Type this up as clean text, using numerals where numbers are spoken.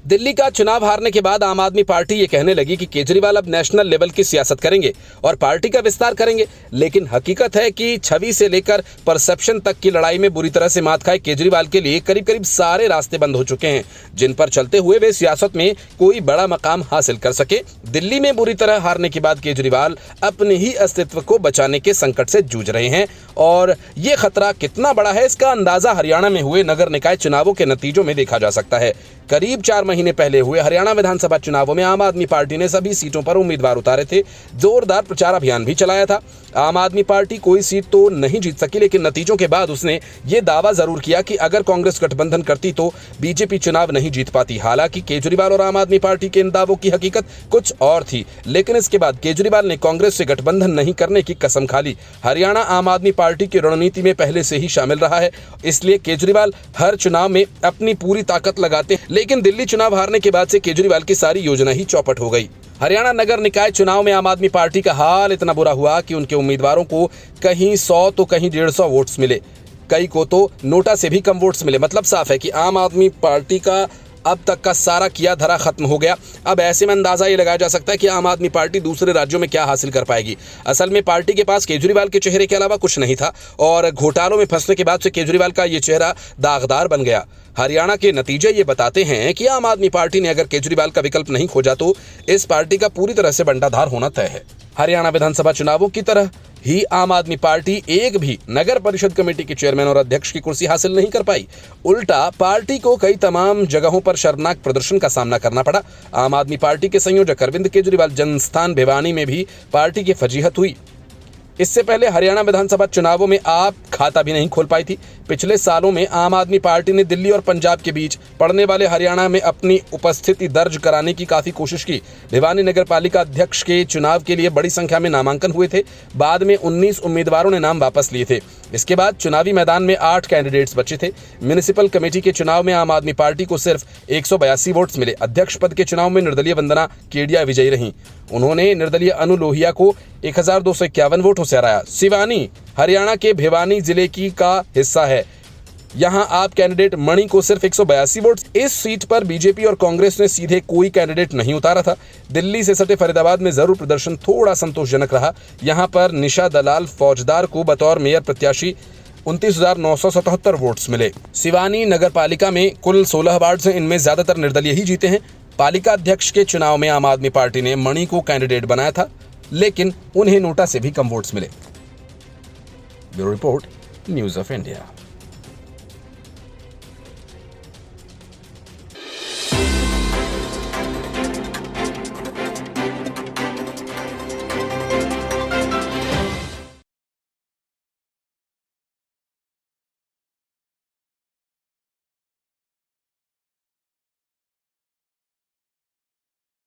दिल्ली का चुनाव हारने के बाद आम आदमी पार्टी ये कहने लगी कि केजरीवाल अब नेशनल लेवल की सियासत करेंगे और पार्टी का विस्तार करेंगे। लेकिन हकीकत है कि छवि से लेकर परसेप्शन तक की लड़ाई में बुरी तरह से मात खाए केजरीवाल के लिए करीब करीब सारे रास्ते बंद हो चुके हैं, जिन पर चलते हुए वे सियासत में कोई बड़ा मकाम हासिल कर सके। दिल्ली में बुरी तरह हारने के बाद केजरीवाल अपने ही अस्तित्व को बचाने के संकट से जूझ रहे हैं और ये खतरा कितना बड़ा है इसका अंदाजा हरियाणा में हुए नगर निकाय चुनावों के नतीजों में देखा जा सकता है। करीब 4 महीने पहले हुए हरियाणा विधानसभा चुनावों में आम आदमी पार्टी ने सभी सीटों पर उम्मीदवार उतारे थे, जोरदार प्रचार अभियान भी चलाया था। आम आदमी पार्टी कोई सीट तो नहीं जीत सकी, लेकिन नतीजों के बाद उसने ये दावा जरूर किया कि अगर कांग्रेस गठबंधन करती तो बीजेपी चुनाव नहीं जीत पाती। हालांकि केजरीवाल और आम आदमी पार्टी के इन दावों की हकीकत कुछ और थी, लेकिन इसके बाद केजरीवाल ने कांग्रेस से गठबंधन नहीं करने की कसम खा ली। हरियाणा आम आदमी पार्टी की रणनीति में पहले से ही शामिल रहा है, इसलिए केजरीवाल हर चुनाव में अपनी पूरी ताकत लगाते हैं। लेकिन दिल्ली चुनाव हारने के बाद से केजरीवाल की सारी योजना ही चौपट हो गई। हरियाणा नगर निकाय चुनाव में आम आदमी पार्टी का हाल इतना बुरा हुआ कि उनके उम्मीदवारों को कहीं 100 तो कहीं 150 वोट्स मिले, कई को तो नोटा से भी कम वोट्स मिले। मतलब साफ है कि आम आदमी पार्टी का अब तक का सारा किया धरा खत्म हो गया। अब ऐसे में अंदाजा ये लगाया जा सकता है कि आम आदमी पार्टी दूसरे राज्यों में क्या हासिल कर पाएगी। असल में पार्टी के पास केजरीवाल के चेहरे के अलावा कुछ नहीं था और घोटालों में फंसने के बाद से केजरीवाल का ये चेहरा दागदार बन गया। हरियाणा के नतीजे ये बताते हैं कि आम आदमी पार्टी ने अगर केजरीवाल का विकल्प नहीं खोजा तो इस पार्टी का पूरी तरह से बंटाधार होना तय है। हरियाणा विधानसभा चुनावों की तरह ही आम आदमी पार्टी एक भी नगर परिषद कमेटी के चेयरमैन और अध्यक्ष की कुर्सी हासिल नहीं कर पाई। उल्टा पार्टी को कई तमाम जगहों पर शर्मनाक प्रदर्शन का सामना करना पड़ा। आम आदमी पार्टी के संयोजक अरविंद केजरीवाल जन्मस्थान भिवानी में भी पार्टी की फजीहत हुई। इससे पहले हरियाणा विधानसभा चुनावों में आप खाता भी नहीं खोल पाई थी। पिछले सालों में आम आदमी पार्टी ने दिल्ली और पंजाब के बीच पड़ने वाले हरियाणा में अपनी उपस्थिति दर्ज कराने की काफी कोशिश की। भिवानी नगर पालिका अध्यक्ष के चुनाव के लिए बड़ी संख्या में नामांकन हुए थे। बाद में 19 उम्मीदवारों ने नाम वापस लिए थे। इसके बाद चुनावी मैदान में 8 कैंडिडेट्स बचे थे। म्युनिसिपल कमेटी के चुनाव में आम आदमी पार्टी को सिर्फ 182 वोट्स मिले। अध्यक्ष पद के चुनाव में निर्दलीय वंदना केडिया विजयी रहीं। उन्होंने निर्दलीय अनु लोहिया को 1251 वोटों से हराया। सिवानी हरियाणा के भिवानी जिले की का हिस्सा है। यहां आप कैंडिडेट मणि को सिर्फ 182 वोट। इस सीट पर बीजेपी और कांग्रेस ने सीधे कोई कैंडिडेट नहीं उतारा था। दिल्ली से सटे फरीदाबाद में जरूर प्रदर्शन थोड़ा संतोषजनक रहा। यहां पर निशा दलाल फौजदार को बतौर मेयर प्रत्याशी 29,977 वोट्स मिले। सिवानी नगर पालिका में कुल 16 वार्ड हैं, इनमें ज्यादातर निर्दलीय ही जीते हैं। पालिका अध्यक्ष के चुनाव में आम आदमी पार्टी ने मणि को कैंडिडेट बनाया था, लेकिन उन्हें नोटा से भी कम वोट्स मिले। Bureau report, news of India.